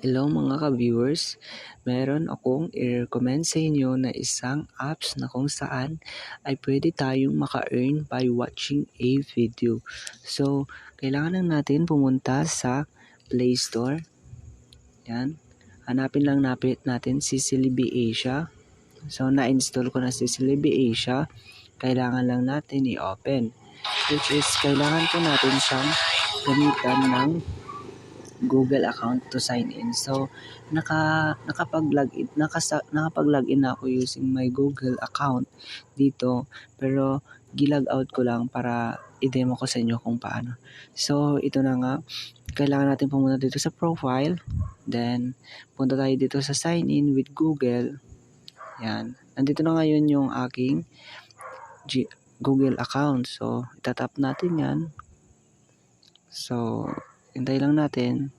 Hello mga ka-viewers, meron akong i-recommend sa inyo na isang apps na kung saan ay pwede tayong maka-earn by watching a video. So, kailangan lang natin pumunta sa Play Store. Yan. Hanapin lang natin si Celebi Asia. So, na-install ko na si Celebi Asia. Kailangan lang natin i-open. Which is, kailangan po natin siyang gamitan ng Google account to sign in. So, nakapag-login na ako using my Google account dito. Pero, gilag out ko lang para i-demo ko sa inyo kung paano. So, ito na nga. Kailangan natin pumunta dito sa profile. Then, punta tayo dito sa sign in with Google. Yan. Nandito na ngayon yung aking Google account. So, itatap natin yan. So, hintay lang natin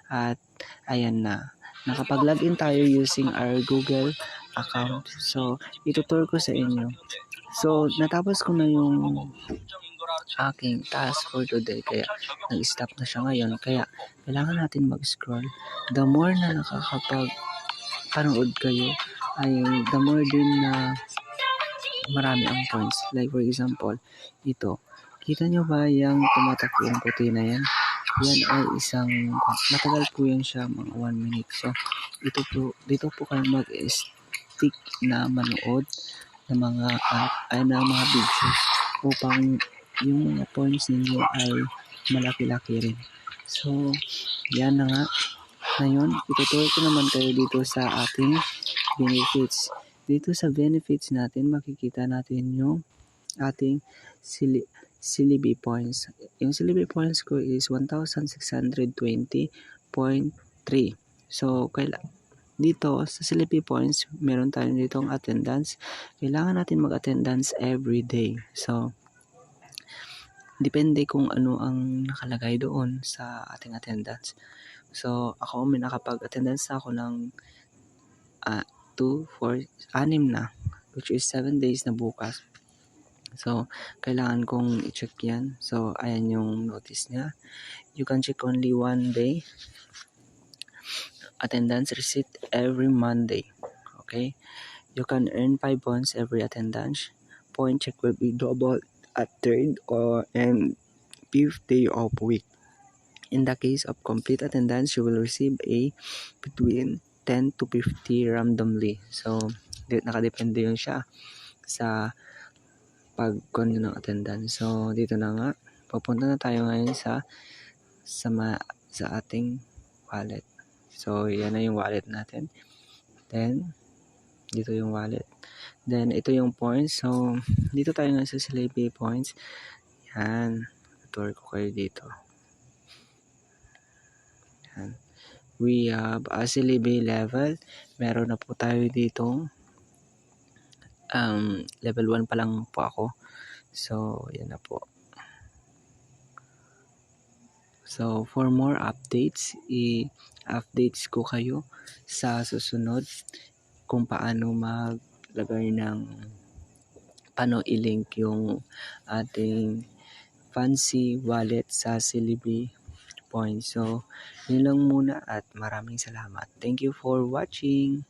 at ayan na. Nakapag-login tayo using our Google account. So, itutur ko sa inyo. So, natapos ko na yung aking task for today. Kaya, nag-stop na siya ngayon. Kaya, kailangan natin mag-scroll. The more na nakakapag-panood kayo, ay the more din na marami ang points. Like for example, ito. Kita nyo ba yung tumatakbo yung puti na yan? Yan ay isang, matagal po yan siya, mga 1 minute. So, dito po kayo mag-stick na manood ng mga mga videos upang yung mga points ninyo ay malaki-laki rin. So, yan na nga. Ngayon, itutuloy ko naman kayo dito sa ating benefits. Dito sa benefits natin, makikita natin yung ating Celebi points. Yung Celebi points ko is 1,620.3. So, dito sa Celebi points, meron tayo ditong attendance. Kailangan natin mag-attendance every day. So, depende kung ano ang nakalagay doon sa ating attendance. So, ako may nakapag-attendance na ako ng 2, 4, 6 na, which is 7 days na bukas. So, kailangan kong i-check yan. So, ayan yung notice niya. You can check only 1 day. Attendance receipt every Monday. Okay? You can earn 5 points every attendance. Point check will be double at 3rd and 5th day of week. In the case of complete attendance, you will receive a between 10 to 50 randomly. So, nakadepende yun siya sa pag-con ng attendance. So, dito na nga. Papunta na tayo ngayon sa ating wallet. So, yan na yung wallet natin. Then, dito yung wallet. Then, ito yung points. So, dito tayo nga sa Celebi points. Yan. Tutor ko kayo dito. Yan. We have a Celebi level. Meron na po tayo ditong level 1 pa lang po ako. So, yan na po. So, for more updates, i-updates ko kayo sa susunod kung paano maglagay paano i-link yung ating fancy wallet sa Celebi points. So, yun lang muna at maraming salamat. Thank you for watching.